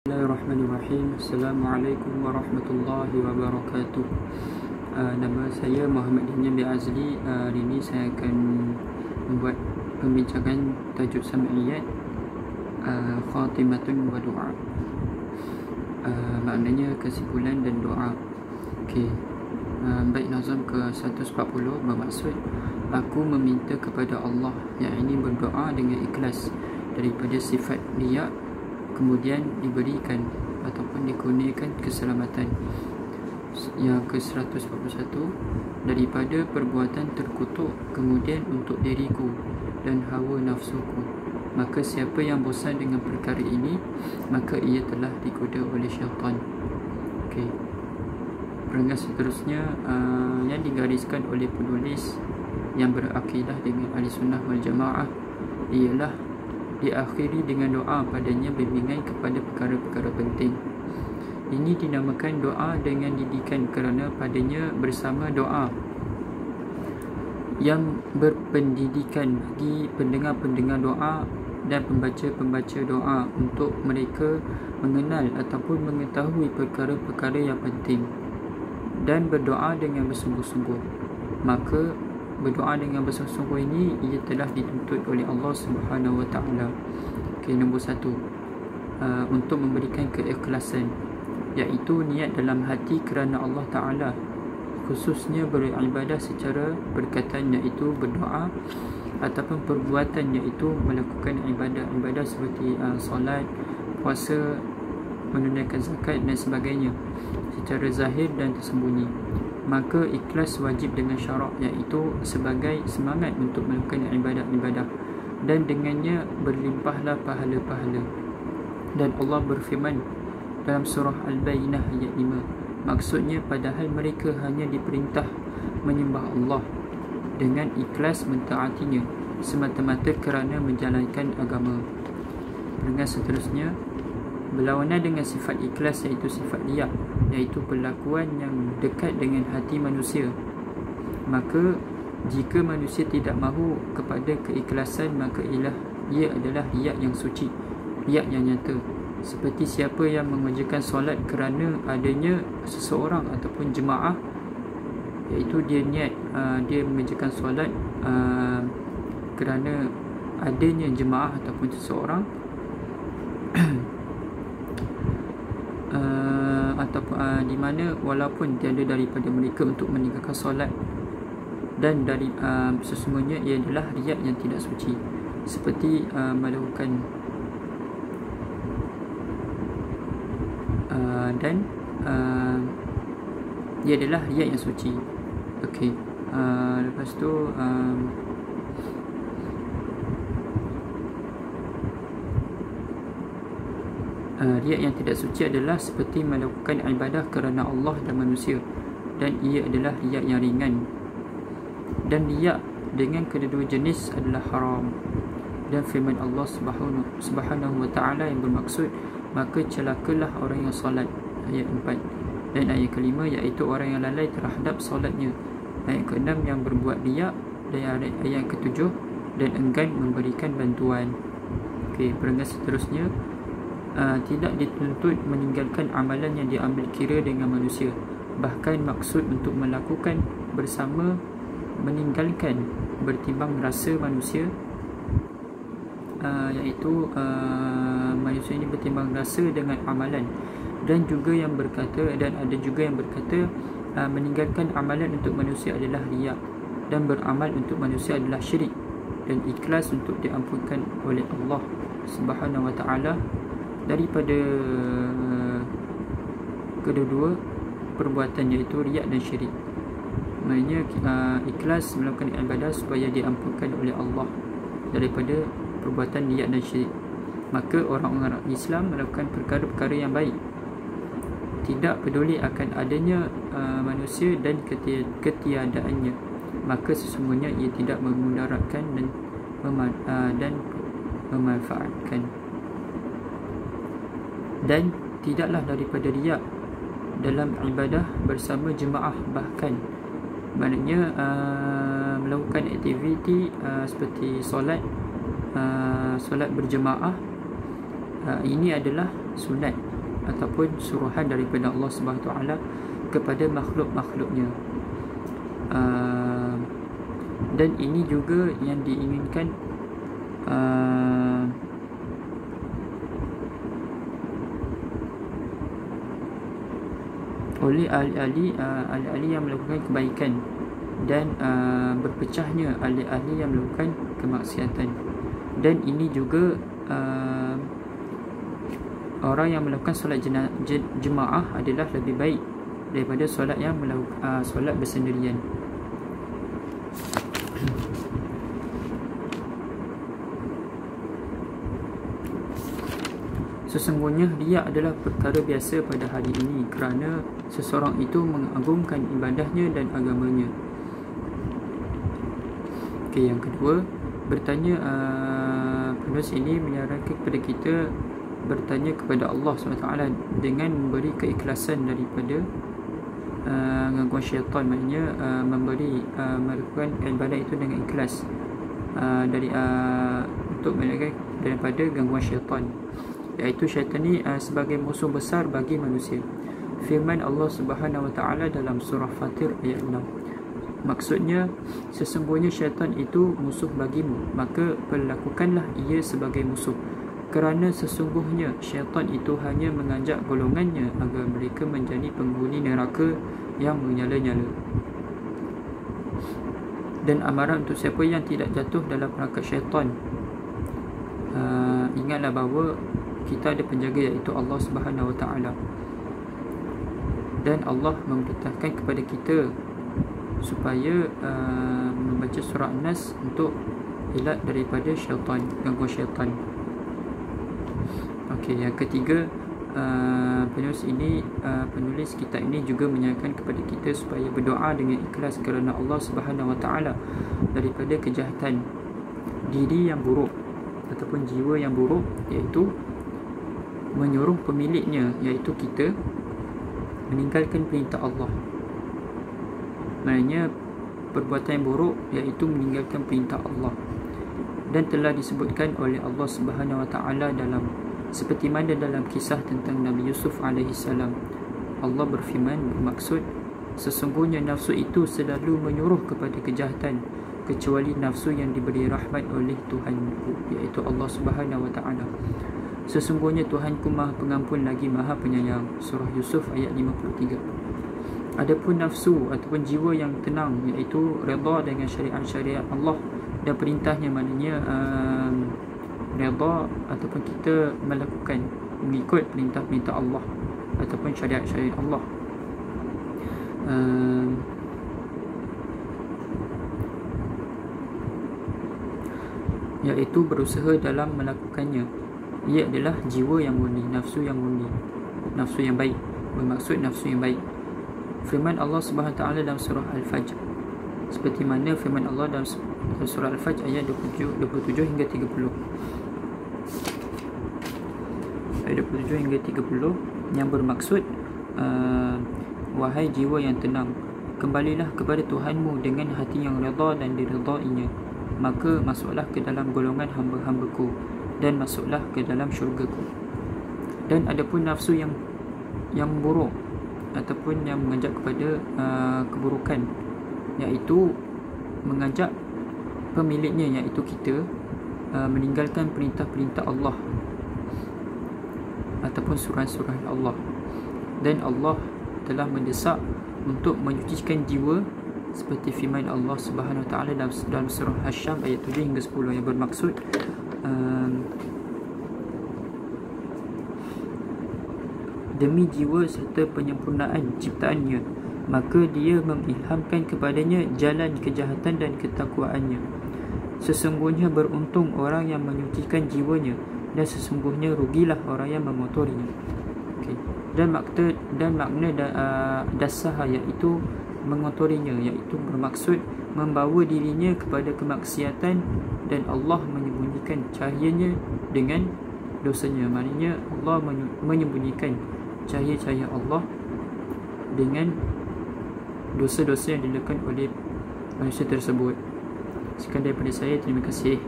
Bismillahirrahmanirrahim. Assalamualaikum warahmatullahi wabarakatuh. Nama saya Muhammad Daniel bin Azli. Hari ini saya akan membuat pembincangan tajuk sam'iyat khatimatun wa doa. Maknanya kesimpulan dan doa. Okey. Baik, nazam ke 140 bermaksud aku meminta kepada Allah, yang ini berdoa dengan ikhlas daripada sifat riya, kemudian diberikan ataupun dikurniakan keselamatan. Yang ke-141, daripada perbuatan terkutuk, kemudian untuk diriku dan hawa nafsuku. Maka siapa yang bosan dengan perkara ini, maka ia telah digoda oleh syaitan. Okey. Perenggan seterusnya yang digariskan oleh penulis yang berakidah dengan ahli sunnah wal jamaah ialah diakhiri dengan doa padanya bimbingan kepada perkara-perkara penting. Ini dinamakan doa dengan didikan kerana padanya bersama doa yang berpendidikan bagi pendengar-pendengar doa dan pembaca-pembaca doa untuk mereka mengenal ataupun mengetahui perkara-perkara yang penting dan berdoa dengan bersungguh-sungguh. Maka berdoa dengan bersungguh-sungguh ini ia telah dituntut oleh Allah Subhanahu Wa Taala. Okey, nombor 1, untuk memberikan keikhlasan, iaitu niat dalam hati kerana Allah Taala, khususnya beribadah secara perkataan iaitu berdoa, ataupun perbuatan iaitu melakukan ibadah-ibadah seperti solat, puasa, menunaikan zakat dan sebagainya secara zahir dan tersembunyi. Maka ikhlas wajib dengan syarak, iaitu sebagai semangat untuk melakukan ibadah-ibadah, dan dengannya berlimpahlah pahala-pahala. Dan Allah berfirman dalam surah Al-Bayyinah ayat 5, maksudnya padahal mereka hanya diperintah menyembah Allah dengan ikhlas mentaatinya semata-mata kerana menjalankan agama. Dengan seterusnya, berlawanan dengan sifat ikhlas iaitu sifat riya, iaitu perlakuan yang dekat dengan hati manusia. Maka jika manusia tidak mahu kepada keikhlasan, maka ia adalah riya yang suci, riya yang nyata. Seperti siapa yang mengerjakan solat kerana adanya seseorang ataupun jemaah, iaitu dia niat dia mengerjakan solat kerana adanya jemaah ataupun seseorang ataupun di mana walaupun tiada daripada mereka untuk meninggalkan solat, dan dari sesungguhnya ia adalah riya yang tidak suci, seperti melakukan dan ia adalah riya yang suci. Okey, lepas tu riya yang tidak suci adalah seperti melakukan ibadah kerana Allah dan manusia, dan ia adalah riya yang ringan. Dan riya dengan kedua-dua jenis adalah haram. Dan firman Allah Subhanahu Wa Taala yang bermaksud, maka celakalah orang yang solat, ayat 4. Dan ayat kelima iaitu orang yang lalai terhadap solatnya, ayat ke-6 yang berbuat riya, dan ayat ke-7 dan enggan memberikan bantuan. Okey, perenggan seterusnya, tidak dituntut meninggalkan amalan yang diambil kira dengan manusia. Bahkan maksud untuk melakukan bersama meninggalkan bertimbang rasa manusia, iaitu manusia ini bertimbang rasa dengan amalan. Dan juga yang berkata, dan ada juga yang berkata meninggalkan amalan untuk manusia adalah riya, dan beramal untuk manusia adalah syirik, dan ikhlas untuk diampunkan oleh Allah Subhanahu Wa Taala daripada kedua-dua perbuatan iaitu riya dan syirik. Maknanya ikhlas melakukan ibadah supaya diampunkan oleh Allah daripada perbuatan riya dan syirik. Maka orang-orang Islam melakukan perkara-perkara yang baik, tidak peduli akan adanya manusia dan ketiadaannya, maka sesungguhnya ia tidak memudaratkan dan memanfaatkan. Dan tidaklah daripada riya dalam ibadah bersama jemaah, bahkan maknanya melakukan aktiviti seperti solat berjemaah, ini adalah sunat ataupun suruhan daripada Allah Subhanahu Wa Taala kepada makhluk-makhluknya. Dan ini juga yang diinginkan oleh ahli-ahli yang melakukan kebaikan, dan berpecahnya ahli-ahli yang melakukan kemaksiatan. Dan ini juga orang yang melakukan solat jemaah adalah lebih baik daripada solat yang solat bersendirian. Sesungguhnya riya adalah perkara biasa pada hari ini kerana seseorang itu mengagungkan ibadahnya dan agamanya. Okey, yang kedua, bertanya penulis ini menyarankan kepada kita bertanya kepada Allah SWT dengan memberi keikhlasan daripada gangguan syaitan. Maknanya melakukan ibadah itu dengan ikhlas untuk melindungi daripada gangguan syaitan, iaitu syaitan ni sebagai musuh besar bagi manusia. Firman Allah Subhanahu Wa Taala dalam surah Fatir ayat 6. Maksudnya, sesungguhnya syaitan itu musuh bagimu, maka perlakukanlah ia sebagai musuh. Kerana sesungguhnya syaitan itu hanya mengajak golongannya agar mereka menjadi penghuni neraka yang menyala-nyala. Dan amaran untuk siapa yang tidak jatuh dalam perangkap syaitan, ingatlah bahawa kita ada penjaga, iaitu Allah Subhanahu Wa Taala. Dan Allah memerintahkan kepada kita supaya membaca surah An-Nas untuk elak daripada syaitan, gangguan syaitan. Okey, yang ketiga, penulis kitab ini juga menyarankan kepada kita supaya berdoa dengan ikhlas kerana Allah Subhanahu Wa Taala daripada kejahatan diri yang buruk ataupun jiwa yang buruk, iaitu menyuruh pemiliknya, iaitu kita, meninggalkan perintah Allah. Maknanya perbuatan yang buruk iaitu meninggalkan perintah Allah. Dan telah disebutkan oleh Allah Subhanahu Wa Taala dalam, seperti mana dalam kisah tentang Nabi Yusuf AS, Allah berfirman, bermaksud, sesungguhnya nafsu itu selalu menyuruh kepada kejahatan kecuali nafsu yang diberi rahmat oleh Tuhanku, iaitu Allah Subhanahu Wa Taala. Sesungguhnya Tuhanku Maha Pengampun lagi Maha Penyayang. Surah Yusuf ayat 53. Adapun nafsu ataupun jiwa yang tenang, iaitu redha dengan syariat-syariat Allah dan perintahnya, maknanya redha ataupun kita melakukan, mengikut perintah-perintah Allah ataupun syariat-syariat Allah. Iaitu berusaha dalam melakukannya. Ia adalah jiwa yang murni, nafsu yang murni, nafsu yang baik, bermaksud nafsu yang baik. Firman Allah Subhanahu Taala dalam surah Al-Fajr, seperti mana firman Allah dalam surah Al-Fajr ayat 27 hingga 30. Ayat 27 hingga 30 yang bermaksud, wahai jiwa yang tenang, kembalilah kepada Tuhanmu dengan hati yang redha dan diredainya, maka masuklah ke dalam golongan hamba-hambaku dan masuklah ke dalam syurgaku. Dan adapun nafsu yang buruk ataupun yang mengajak kepada keburukan, iaitu mengajak pemiliknya, iaitu kita, meninggalkan perintah-perintah Allah ataupun surah-surah Allah. Dan Allah telah mendesak untuk menyucikan jiwa, seperti firman Allah Subhanahu Wa Taala dalam surah Asy-Syams ayat 7 hingga 10, yang bermaksud demi jiwa serta penyempurnaan ciptaannya, maka dia mengilhamkan kepadanya jalan kejahatan dan ketakwaannya. Sesungguhnya beruntung orang yang menyucikan jiwanya, dan sesungguhnya rugilah orang yang memotorinya. Okay. Dan makna dasar iaitu mengotorinya, iaitu bermaksud membawa dirinya kepada kemaksiatan, dan Allah menyembunyikan cahayanya dengan dosanya. Maknanya Allah menyembunyikan cahaya-cahaya Allah dengan dosa-dosa yang dilakukan oleh manusia tersebut. Sekian daripada saya, terima kasih.